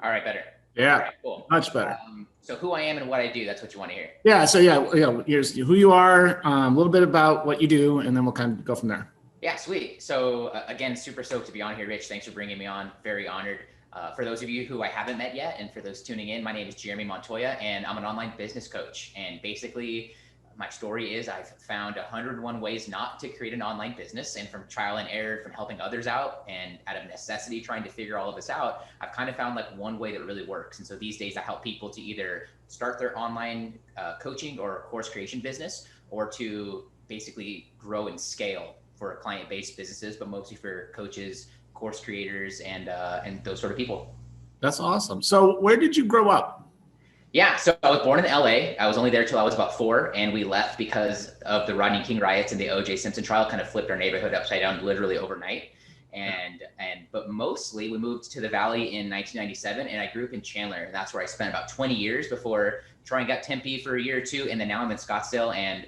All right, better. All Yeah, right, cool. much better. So who I am and what I do, that's what you want to hear. Yeah. So yeah, here's who you are, a little bit about what you do, and then we'll kind of go from there. Yeah, sweet. So again, super stoked to be on here, Rich. Thanks for bringing me on. Very honored. For those of you who I haven't met yet, and for those tuning in, my name is Jeremy Montoya, and I'm an online business coach. And basically, my story is I've found 101 ways not to create an online business, and from trial and error, from helping others out, and out of necessity, trying to figure all of this out, I've kind of found like one way that really works. And so these days, I help people to either start their online coaching or course creation business, or to basically grow and scale for client-based businesses, but mostly for coaches, course creators, and those sort of people. That's awesome. So where did you grow up? Yeah, so I was born in LA. I was only there till I was about 4, and we left because of the Rodney King riots and the O.J. Simpson trial. Kind of flipped our neighborhood upside down literally overnight. But mostly we moved to the Valley in 1997, and I grew up in Chandler, and that's where I spent about 20 years before trying got Tempe for a year or two, and then now I'm in Scottsdale. And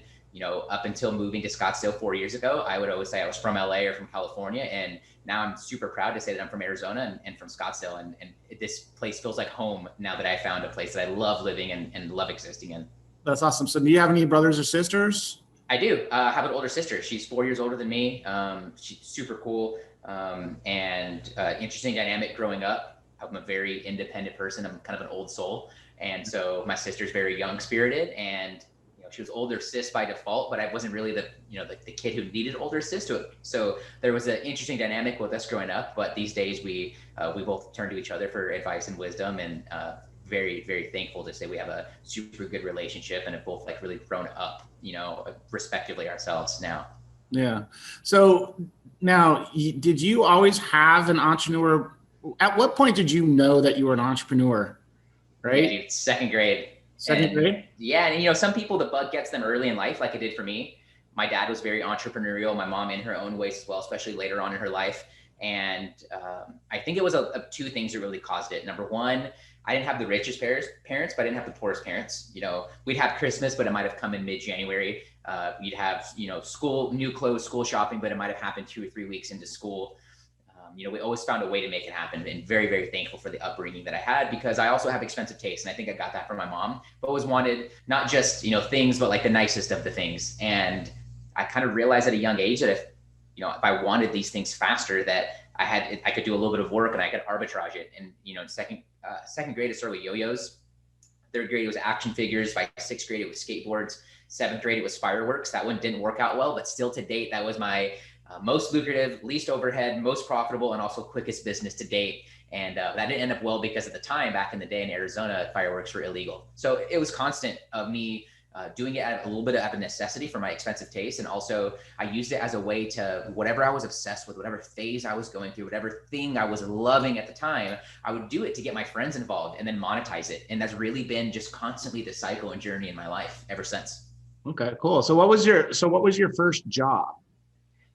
up until moving to Scottsdale 4 years ago, I would always say I was from LA or from California. And now I'm super proud to say that I'm from Arizona and from Scottsdale. And this place feels like home now that I found a place that I love living and love existing in. That's awesome. So do you have any brothers or sisters? I do have an older sister. She's 4 years older than me. She's super cool and interesting dynamic growing up. I'm a very independent person. I'm kind of an old soul. And so my sister's very young spirited, and she was older sis by default, but I wasn't really the kid who needed older sis to it. So there was an interesting dynamic with us growing up. But these days we both turn to each other for advice and wisdom, and very, very thankful to say we have a super good relationship and have both like really grown up, respectively ourselves now. Yeah. So now, did you always have an entrepreneur? At what point did you know that you were an entrepreneur? Right. Yeah, dude, second grade. Second grade? Yeah, and some people, the bug gets them early in life, like it did for me. My dad was very entrepreneurial. My mom, in her own ways as well, especially later on in her life. And I think it was two things that really caused it. Number one, I didn't have the richest parents, but I didn't have the poorest parents. We'd have Christmas, but it might have come in mid-January. You'd have, school, new clothes, school shopping, but it might have happened 2 or 3 weeks into school. We always found a way to make it happen, and very, very thankful for the upbringing that I had, because I also have expensive taste. And I think I got that from my mom, but always wanted not just, things, but like the nicest of the things. And I kind of realized at a young age that if I wanted these things faster, that I could do a little bit of work and I could arbitrage it. And, second grade, it started with yo-yos. Third grade, it was action figures. By sixth grade, it was skateboards. Seventh grade, it was fireworks. That one didn't work out well, but still to date, that was my most lucrative, least overhead, most profitable, and also quickest business to date. And that didn't end up well, because at the time, back in the day in Arizona, fireworks were illegal. So it was constant of me doing it a little bit out of necessity for my expensive taste. And also I used it as a way to, whatever I was obsessed with, whatever phase I was going through, whatever thing I was loving at the time, I would do it to get my friends involved and then monetize it. And that's really been just constantly the cycle and journey in my life ever since. Okay, cool. So what was your first job?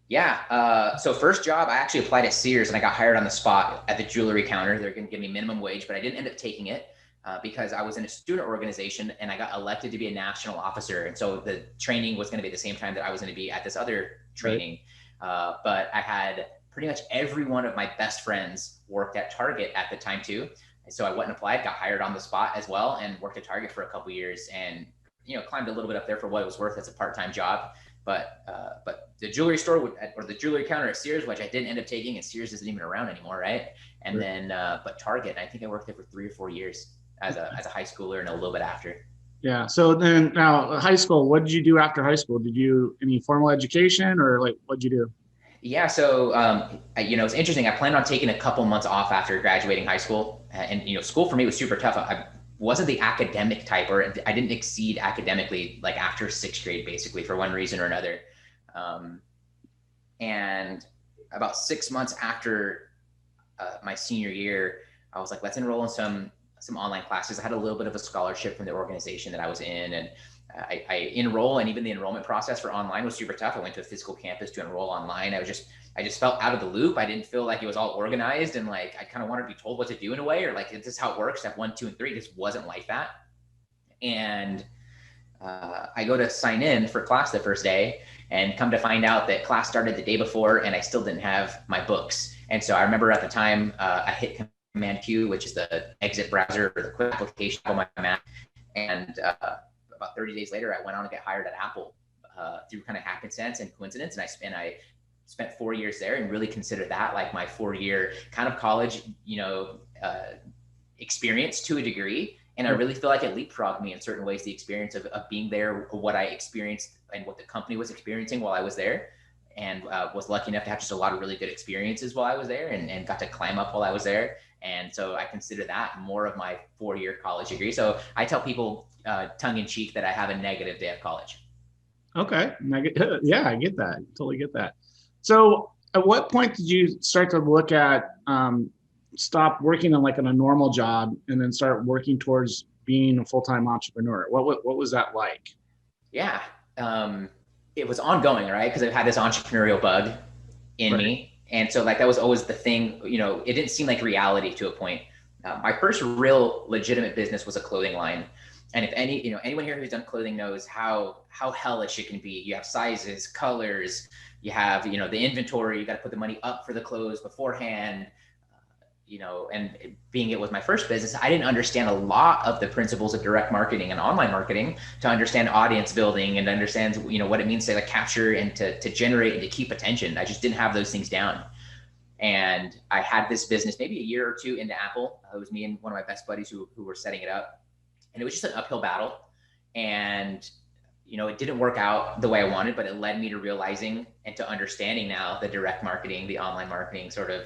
Yeah. So first job, I actually applied at Sears, and I got hired on the spot at the jewelry counter. They're going to give me minimum wage, but I didn't end up taking it because I was in a student organization and I got elected to be a national officer. And so the training was going to be at the same time that I was going to be at this other training. Right. But I had pretty much every one of my best friends worked at Target at the time too. And so I went and applied, got hired on the spot as well, and worked at Target for a couple of years, and climbed a little bit up there for what it was worth as a part-time job. But the jewelry store or the jewelry counter at Sears, which I didn't end up taking, and Sears isn't even around anymore, right? And then, but Target, I think I worked there for 3 or 4 years as a high schooler and a little bit after. Yeah. So then now high school, what did you do after high school? Did you any formal education, or like what'd you do? Yeah. So, it's interesting. I planned on taking a couple months off after graduating high school, and, school for me was super tough. I wasn't the academic type, or I didn't exceed academically like after sixth grade, basically, for one reason or another. And about 6 months after my senior year, I was like, let's enroll in some online classes. I had a little bit of a scholarship from the organization that I was in, and I enroll, and even the enrollment process for online was super tough. I went to a physical campus to enroll online. I just felt out of the loop. I didn't feel like it was all organized, and like I kind of wanted to be told what to do in a way, or like, this is how it works, step 1, 2, and 3. It just wasn't like that. And I go to sign in for class the first day, and come to find out that class started the day before, and I still didn't have my books. And so I remember at the time I hit Command Q, which is the exit browser or the quick application on my Mac. And about 30 days later, I went on to get hired at Apple through kind of happenstance and coincidence. And I spent 4 years there and really consider that like my 4-year kind of college, experience to a degree. And I really feel like it leapfrogged me in certain ways, the experience of being there, what I experienced and what the company was experiencing while I was there. And was lucky enough to have just a lot of really good experiences while I was there and got to climb up while I was there. And so I consider that more of my 4-year college degree. So I tell people tongue in cheek that I have a negative day of college. Okay. Yeah, I get that. Totally get that. So at what point did you start to look at stop working on like on a normal job and then start working towards being a full-time entrepreneur? What was that like? Yeah. It was ongoing, right? Because I've had this entrepreneurial bug in me. And so like, that was always the thing, it didn't seem like reality to a point. My first real legitimate business was a clothing line. And if anyone here who's done clothing knows how hellish it can be. You have sizes, colors, you have, the inventory, you got to put the money up for the clothes beforehand. And being it was my first business, I didn't understand a lot of the principles of direct marketing and online marketing to understand audience building and understand, what it means to like capture and to generate and to keep attention. I just didn't have those things down. And I had this business maybe a year or two into Apple. It was me and one of my best buddies who were setting it up. And it was just an uphill battle. And, it didn't work out the way I wanted, but it led me to realizing and to understanding now the direct marketing, the online marketing sort of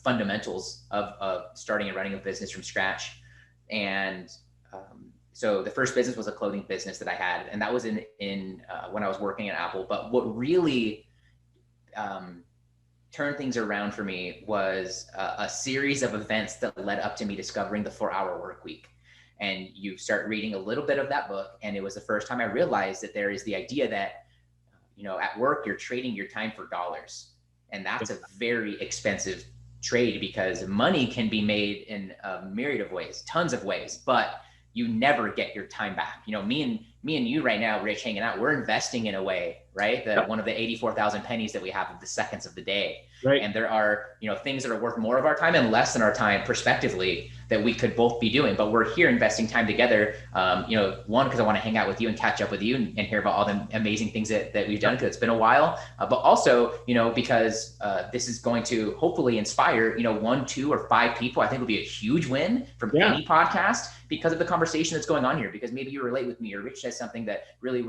fundamentals of starting and running a business from scratch. And so the first business was a clothing business that I had, and that was in when I was working at Apple. But what really turned things around for me was a series of events that led up to me discovering the 4-hour work week. And you start reading a little bit of that book, and it was the first time I realized that there is the idea that, at work, you're trading your time for dollars. And that's a very expensive trade because money can be made in a myriad of ways, tons of ways, but you never get your time back. Me and you right now, Rich, hanging out, we're investing in a way, right? That one of the 84,000 pennies that we have of the seconds of the day. Right. And there are, things that are worth more of our time and less than our time prospectively that we could both be doing, but we're here investing time together. One, because I want to hang out with you and catch up with you and hear about all the amazing things that we've done, because it's been a while, but also, because this is going to hopefully inspire, 1, 2, or 5 people. I think it'll be a huge win from any podcast because of the conversation that's going on here, because maybe you relate with me or Rich says something that really,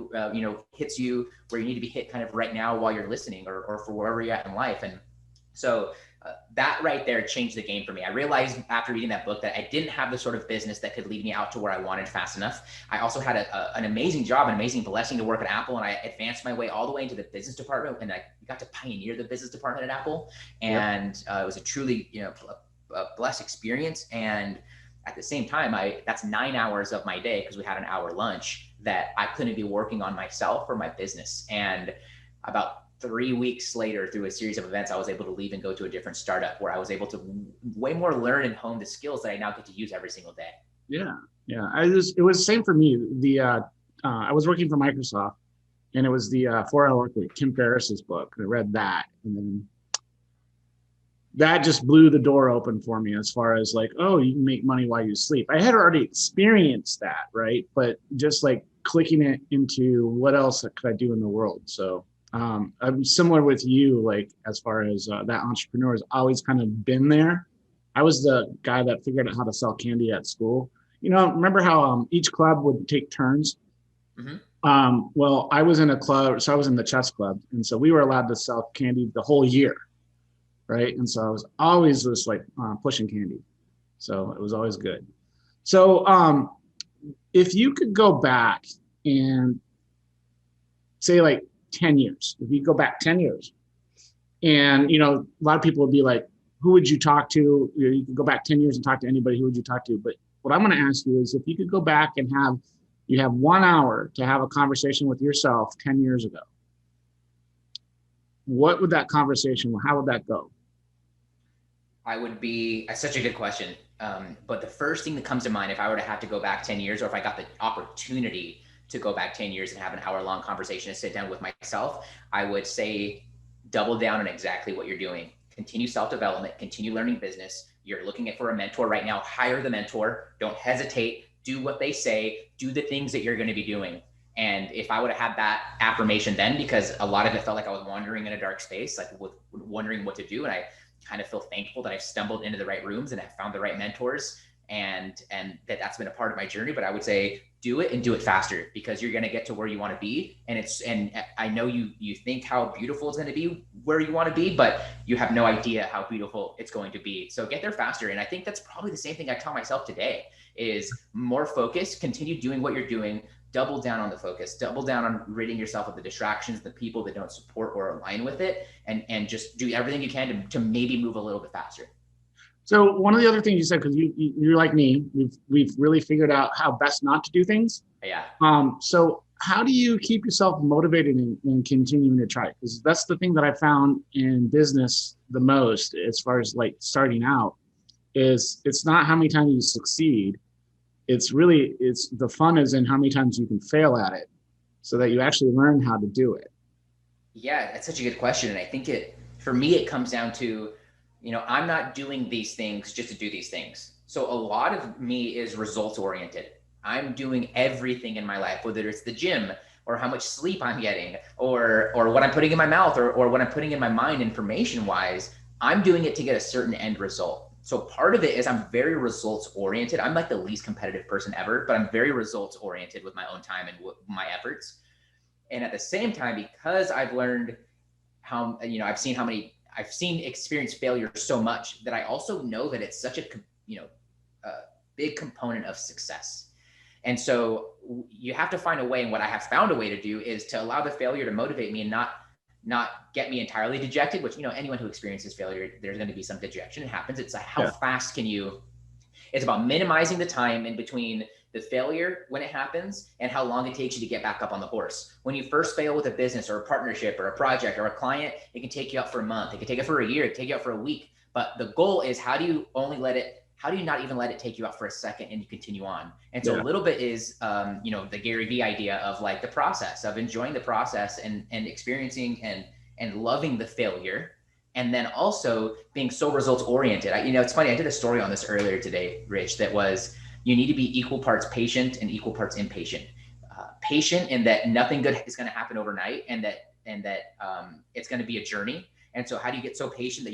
hits you where you need to be hit kind of right now while you're listening or for wherever you're at in life. And so that right there changed the game for me. I realized after reading that book that I didn't have the sort of business that could lead me out to where I wanted fast enough. I also had an amazing job, an amazing blessing to work at Apple. And I advanced my way all the way into the business department, and I got to pioneer the business department at Apple. And it was a truly, a blessed experience. And at the same time, that's 9 hours of my day, because we had an hour lunch, that I couldn't be working on myself or my business. And about 3 weeks later, through a series of events, I was able to leave and go to a different startup where I was able to way more learn and hone the skills that I now get to use every single day. Yeah. It was the same for me. I was working for Microsoft, and it was the 4-Hour Work Week, Tim Ferriss's book. I read that, and then that just blew the door open for me as far as like, oh, you can make money while you sleep. I had already experienced that, right? But just like clicking it into what else could I do in the world. So I'm similar with you, like as far as that entrepreneur has always kind of been there. I was the guy that figured out how to sell candy at school. Remember how each club would take turns? Mm-hmm. Well, I was in a club, so I was in the chess club. And so we were allowed to sell candy the whole year. Right. And so I was always just like pushing candy. So it was always good. So if you could go back and say like 10 years, if you go back 10 years and, a lot of people would be like, who would you talk to? You could go back 10 years and talk to anybody. Who would you talk to? But what I'm going to ask you is, if you could go back and you have 1 hour to have a conversation with yourself 10 years ago, what would that conversation, how would that go? That's such a good question. But the first thing that comes to mind, if I were to have to go back 10 years, or if I got the opportunity to go back 10 years and have an hour-long conversation and sit down with myself, I would say double down on exactly what you're doing. Continue self-development, continue learning business, You're looking for a mentor right now, hire the mentor. Don't hesitate. Do what they say. Do the things that you're going to be doing. And if I would have had that affirmation then, because a lot of it felt like I was wandering in a dark space, like with wondering what to do. And I kind of feel thankful that I've stumbled into the right rooms and have found the right mentors, and that's been a part of my journey. But I would say do it, and do it faster, because you're going to get to where you want to be. And I know you think how beautiful it's going to be where you want to be, but you have no idea how beautiful it's going to be. So get there faster. And I think that's probably the same thing I tell myself today is more focus, continue doing what you're doing, double down on the focus, double down on ridding yourself of the distractions, the people that don't support or align with it, and just do everything you can to maybe move a little bit faster. So one of the other things you said, because you're like me, we've really figured out how best not to do things. Yeah. So how do you keep yourself motivated and continuing to try? Because that's the thing that I found in business the most, as far as like starting out, is it's not how many times you succeed. It's the fun is in how many times you can fail at it, so that you actually learn how to do it. Yeah, that's such a good question. And I think for me, it comes down to, I'm not doing these things just to do these things. So a lot of me is results oriented. I'm doing everything in my life, whether it's the gym or how much sleep I'm getting or what I'm putting in my mouth or what I'm putting in my mind information wise. I'm doing it to get a certain end result. So part of it is I'm very results oriented. I'm like the least competitive person ever, but I'm very results oriented with my own time and my efforts. And at the same time, because I've learned how, I've seen experience failure so much that I also know that it's such a big component of success. And so you have to find a way. And what I have found a way to do is to allow the failure to motivate me and not get me entirely dejected, which, anyone who experiences failure, there's going to be some dejection. It happens. It's like, how fast can you, it's about minimizing the time in between the failure when it happens and how long it takes you to get back up on the horse. When you first fail with a business or a partnership or a project or a client, it can take you out for a month. It can take you for a year. It can take you out for a week. But the goal is how do you not even let it take you out for a second and you continue on? And so a little bit is, the Gary Vee idea of like the process of enjoying the process and experiencing and loving the failure. And then also being so results oriented. It's funny. I did a story on this earlier today, Rich, that was, you need to be equal parts patient and equal parts impatient. Patient in that nothing good is going to happen overnight, and that it's going to be a journey. And so how do you get so patient that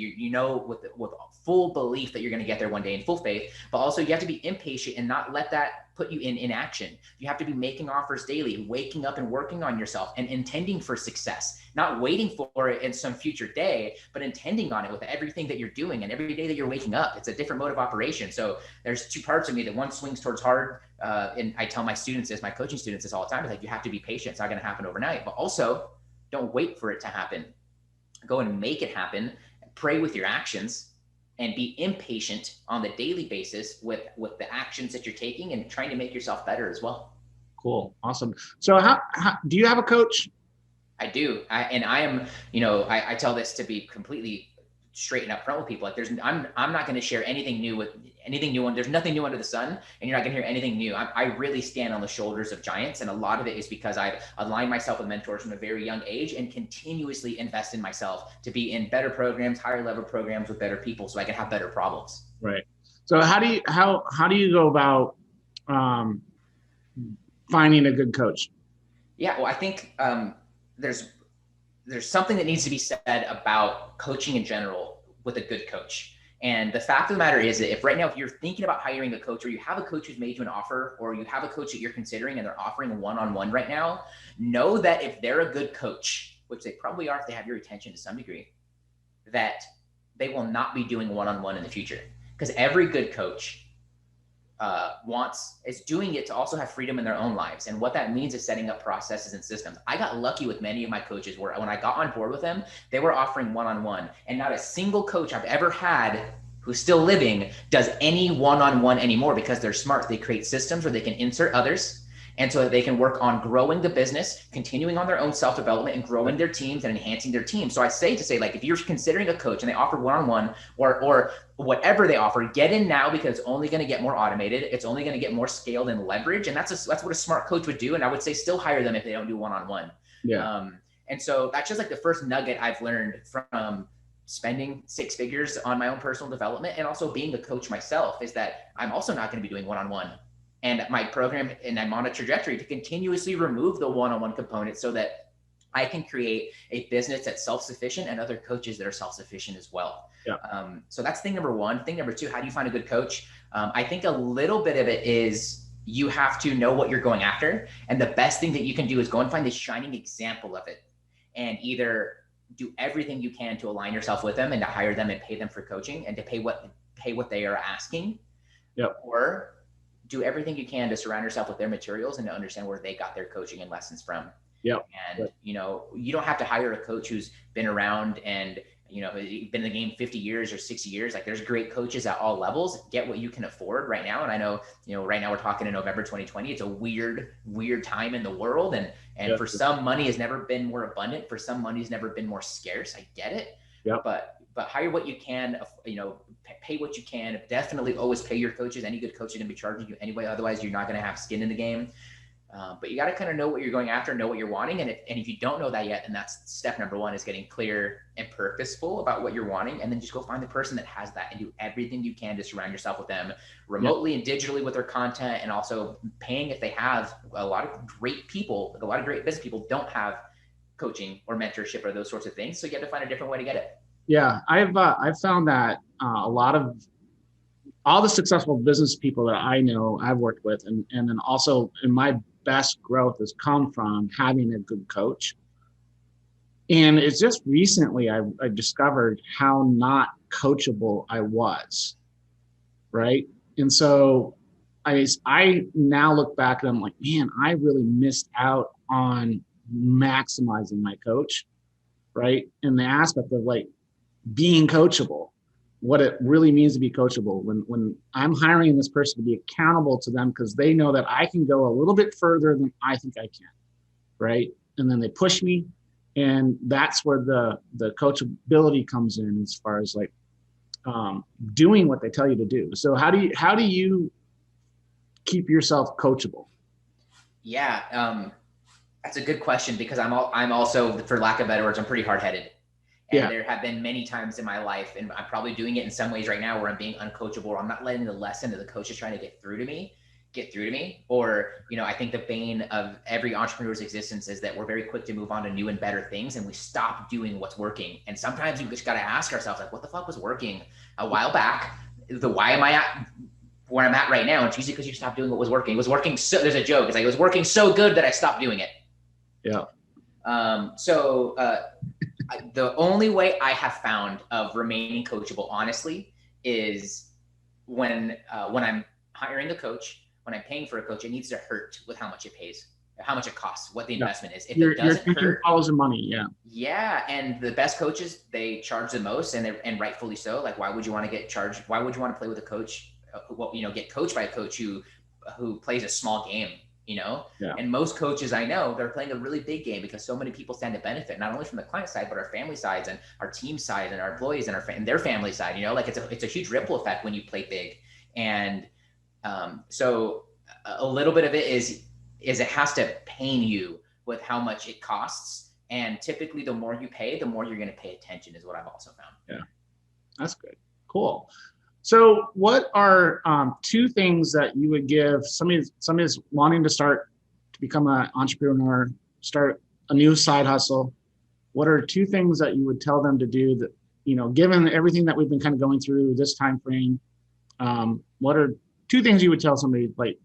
with full belief that you're going to get there one day in full faith, but also you have to be impatient and not let that put you in inaction. You have to be making offers daily, waking up and working on yourself and intending for success, not waiting for it in some future day, but intending on it with everything that you're doing and every day that you're waking up. It's a different mode of operation. So there's two parts of me. That one swings towards hard. And I tell my coaching students this all the time. It's like, you have to be patient. It's not going to happen overnight, but also don't wait for it to happen. Go and make it happen. Pray with your actions and be impatient on the daily basis with the actions that you're taking and trying to make yourself better as well. Cool. Awesome. So how do you have a coach? I do. I tell this to be completely straight and upfront with people. Like I'm not going to share anything new. There's nothing new under the sun, and you're not going to hear anything new. I really stand on the shoulders of giants. And a lot of it is because I've aligned myself with mentors from a very young age and continuously invest in myself to be in better programs, higher level programs with better people so I can have better problems. Right. So how do you go about finding a good coach? Yeah, well, I think there's something that needs to be said about coaching in general with a good coach. And the fact of the matter is that if you're thinking about hiring a coach, or you have a coach who's made you an offer, or you have a coach that you're considering and they're offering one-on-one right now, know that if they're a good coach, which they probably are if they have your attention to some degree, that they will not be doing one-on-one in the future. Because every good coach is doing it to also have freedom in their own lives. And what that means is setting up processes and systems. I got lucky with many of my coaches where when I got on board with them, they were offering one-on-one, and not a single coach I've ever had who's still living does any one-on-one anymore, because they're smart. They create systems where they can insert others, and so that they can work on growing the business, continuing on their own self-development and growing their teams and enhancing their team. So I say, like, if you're considering a coach and they offer one-on-one or whatever they offer, get in now, because it's only going to get more automated. It's only going to get more scaled and leverage. And that's what a smart coach would do. And I would say still hire them if they don't do one-on-one. Yeah. And so that's just like the first nugget I've learned from spending 6 figures on my own personal development and also being a coach myself is that I'm also not going to be doing one-on-one. And my program, and I'm on a trajectory to continuously remove the one-on-one component so that I can create a business that's self-sufficient and other coaches that are self-sufficient as well. Yeah. So that's thing number one. Thing number two, how do you find a good coach? I think a little bit of it is you have to know what you're going after. And the best thing that you can do is go and find the shining example of it and either do everything you can to align yourself with them and to hire them and pay them for coaching and to pay what they are asking. Yep. Or do everything you can to surround yourself with their materials and to understand where they got their coaching and lessons from. Yep. And, you know, you don't have to hire a coach who's been around and, you know, been in the game 50 years or 60 years. Like there's great coaches at all levels. Get what you can afford right now. And I know, you know, right now we're talking in November 2020. It's a weird time in the world. And Yep. for some, money has never been more abundant. For some, money has never been more scarce. I get it. Yep. But hire what you can, you know, pay what you can. Definitely always pay your coaches. Any good coach is going to be charging you anyway. Otherwise, you're not going to have skin in the game. But you got to kind of know what you're going after, know what you're wanting. And if you don't know that yet, then that's step number one, is getting clear and purposeful about what you're wanting. And then just go find the person that has that and do everything you can to surround yourself with them remotely and digitally with their content, and also paying if they have. A lot of great people, like a lot of great business people, don't have coaching or mentorship or those sorts of things. So you have to find a different way to get it. Yeah, I've found that a lot of all the successful business people that I know I've worked with, and then also in my best growth has come from having a good coach. And it's just recently I discovered how not coachable I was, right? And so I now look back and I'm like, man, I really missed out on maximizing my coach, right? In the aspect of like being coachable, what it really means to be coachable. When I'm hiring this person to be accountable to them because they know that I can go a little bit further than I think I can, right? And then they push me, and that's where the coachability comes in, as far as like doing what they tell you to do. So how do you keep yourself coachable? Yeah, that's a good question, because I'm also, for lack of better words, I'm pretty hard-headed. And there have been many times in my life, and I'm probably doing it in some ways right now, where I'm being uncoachable, or I'm not letting the lesson that the coach is trying to get through to me. Or, you know, I think the bane of every entrepreneur's existence is that we're very quick to move on to new and better things, and we stop doing what's working. And sometimes you just got to ask ourselves, like, what the fuck was working a while back? Why am I at where I'm at right now? It's usually because you stopped doing what was working. It was working. So there's a joke. It's like, it was working so good that I stopped doing it. Yeah. The only way I have found of remaining coachable, honestly, is when I'm hiring a coach, when I'm paying for a coach, it needs to hurt with how much it pays, how much it costs, what the investment is. If it doesn't hurt, follows the money. Yeah. Yeah. And the best coaches, they charge the most, and rightfully so. Like, why would you want to get charged? Why would you want to play with a coach, get coached by a coach who plays a small game? Yeah. And most coaches I know, they're playing a really big game, because so many people stand to benefit, not only from the client side, but our family sides and our team side and our employees and their family side. Like it's a huge ripple effect when you play big. And so a little bit of it is it has to pain you with how much it costs. And typically the more you pay, the more you're going to pay attention, is what I've also found. Yeah, that's good. Cool. So what are 2 things that you would give somebody's wanting to become an entrepreneur, start a new side hustle? What are 2 things that you would tell them to do that, given everything that we've been kind of going through this time frame, what are 2 things you would tell somebody like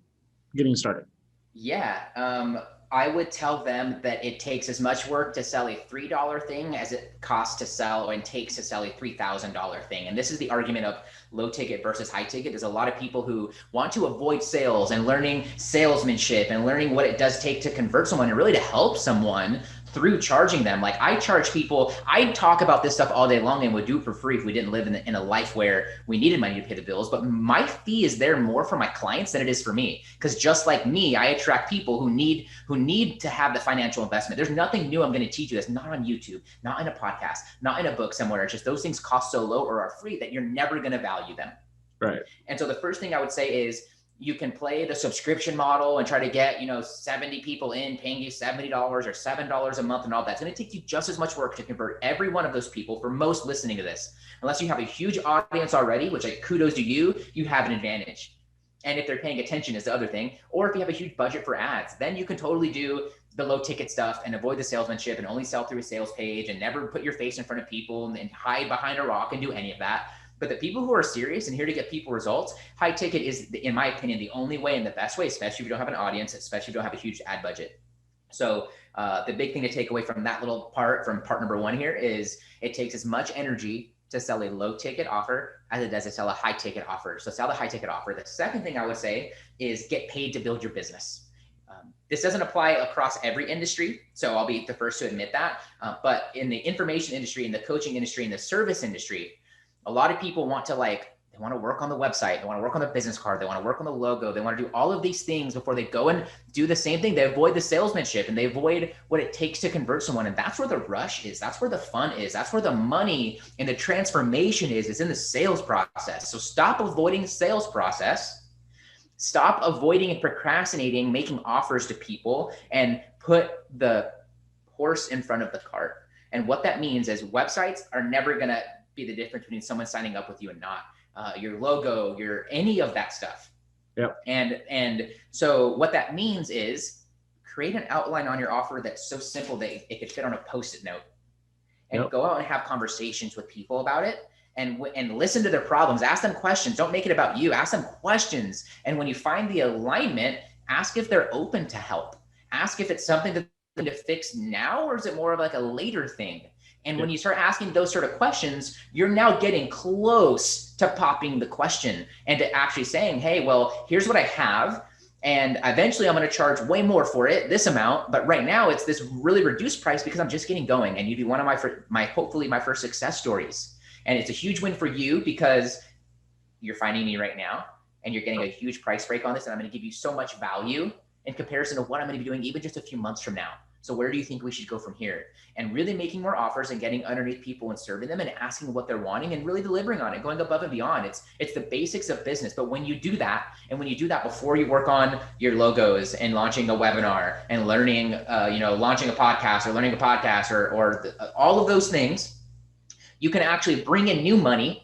getting started? Yeah. I would tell them that it takes as much work to sell a $3 thing as it costs to sell, and takes to sell a $3,000 thing. And this is the argument of low ticket versus high ticket. There's a lot of people who want to avoid sales and learning salesmanship and learning what it does take to convert someone and really to help someone through charging them. Like, I charge people, I talk about this stuff all day long and would do it for free if we didn't live in a life where we needed money to pay the bills. But my fee is there more for my clients than it is for me. Because just like me, I attract people who need to have the financial investment. There's nothing new I'm going to teach you that's not on YouTube, not in a podcast, not in a book somewhere. It's just those things cost so low or are free that you're never going to value them. Right. And so the first thing I would say is, you can play the subscription model and try to get, 70 people in paying you $70 or $7 a month and all that. It's going to take you just as much work to convert every one of those people for most listening to this. Unless you have a huge audience already, which like kudos to you, you have an advantage. And if they're paying attention is the other thing. Or if you have a huge budget for ads, then you can totally do the low ticket stuff and avoid the salesmanship and only sell through a sales page and never put your face in front of people and hide behind a rock and do any of that. But the people who are serious and here to get people results, high ticket is, in my opinion, the only way and the best way, especially if you don't have an audience, especially if you don't have a huge ad budget. So the big thing to take away from that little part, from part number one here, is it takes as much energy to sell a low ticket offer as it does to sell a high ticket offer. So sell the high ticket offer. The second thing I would say is get paid to build your business. This doesn't apply across every industry, so I'll be the first to admit that. But in the information industry, in the coaching industry, in the service industry, a lot of people want to they want to work on the website. They want to work on the business card. They want to work on the logo. They want to do all of these things before they go and do the same thing. They avoid the salesmanship and they avoid what it takes to convert someone. And that's where the rush is. That's where the fun is. That's where the money and the transformation is. It's in the sales process. So stop avoiding the sales process. Stop avoiding and procrastinating, making offers to people, and put the horse in front of the cart. And what that means is websites are never going to be the difference between someone signing up with you and not. Your logo, any of that stuff. Yep. And so what that means is create an outline on your offer that's so simple that it could fit on a Post-it note, and go out and have conversations with people about it, and listen to their problems. Ask them questions. Don't make it about you. Ask them questions. And when you find the alignment, ask if they're open to help. Ask if it's something that to fix now, or is it more of like a later thing? And when you start asking those sort of questions, you're now getting close to popping the question and to actually saying, hey, well, here's what I have. And eventually I'm going to charge way more for it, this amount. But right now it's this really reduced price because I'm just getting going. And you'd be one of hopefully my first success stories. And it's a huge win for you because you're finding me right now and you're getting a huge price break on this. And I'm going to give you so much value in comparison to what I'm going to be doing even just a few months from now. So where do you think we should go from here? And really making more offers and getting underneath people and serving them and asking what they're wanting and really delivering on it, going above and beyond. It's the basics of business. But when you do that, and when you do that before you work on your logos and launching a webinar and learning, launching a podcast or learning a podcast or all of those things, you can actually bring in new money,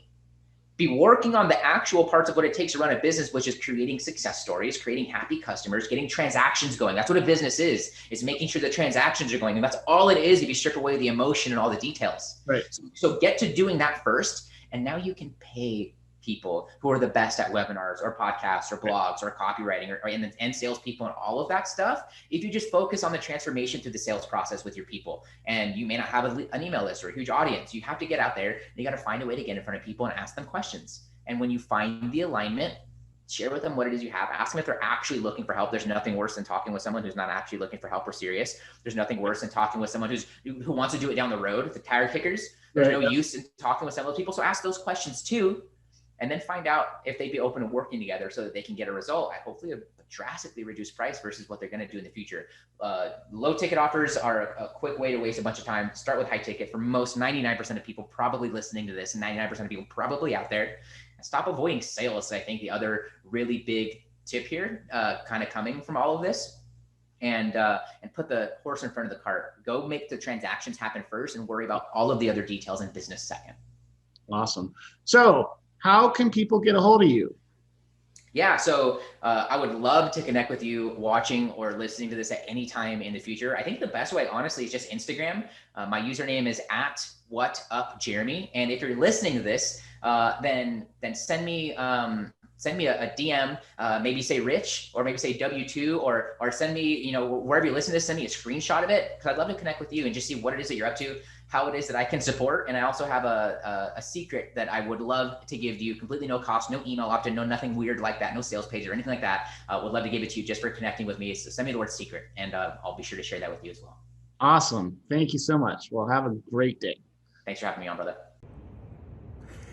be working on the actual parts of what it takes to run a business, which is creating success stories, creating happy customers, getting transactions going. That's what a business is making sure the transactions are going. And that's all it is if you strip away the emotion and all the details. Right. So get to doing that first. And now you can pay people who are the best at webinars or podcasts or blogs or copywriting or and salespeople and all of that stuff. If you just focus on the transformation through the sales process with your people, and you may not have an email list or a huge audience, you have to get out there and you got to find a way to get in front of people and ask them questions. And when you find the alignment, share with them what it is you have. Ask them if they're actually looking for help. There's nothing worse than talking with someone who's not actually looking for help or serious. There's nothing worse than talking with someone who wants to do it down the road, the tire kickers. There's no use in talking with some of those people. So ask those questions too. And then find out if they'd be open to working together so that they can get a result at hopefully a drastically reduced price versus what they're going to do in the future. Low ticket offers are a quick way to waste a bunch of time. Start with high ticket. For most 99% of people probably listening to this, and 99% of people probably out there. And stop avoiding sales. I think the other really big tip here, kind of coming from all of this, and put the horse in front of the cart. Go make the transactions happen first and worry about all of the other details in business second. Awesome. So how can people get a hold of you? Yeah, so I would love to connect with you watching or listening to this at any time in the future. I think the best way, honestly, is just Instagram. My username is @whatupjeremy. And if you're listening to this, then send me a DM, maybe say Rich, or maybe say W2, or send me, wherever you listen to this, send me a screenshot of it, because I'd love to connect with you and just see what it is that you're up to, how it is that I can support. And I also have a secret that I would love to give to you, completely no cost, no email opt-in, no nothing weird like that, no sales page or anything like that. Would love to give it to you just for connecting with me. So send me the word secret, and I'll be sure to share that with you as well. Awesome. Thank you so much. Well, have a great day. Thanks for having me on, brother.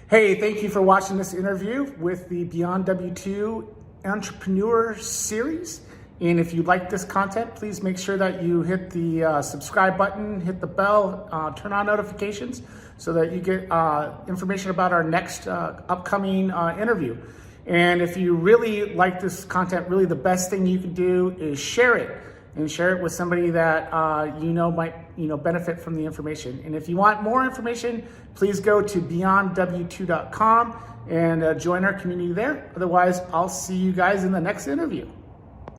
Hey, thank you for watching this interview with the Beyond W2 Entrepreneur series. And if you like this content, please make sure that you hit the subscribe button, hit the bell, turn on notifications so that you get information about our next upcoming interview. And if you really like this content, really the best thing you can do is share it, and share it with somebody that you know might benefit from the information. And if you want more information, please go to beyondw2.com and join our community there. Otherwise, I'll see you guys in the next interview.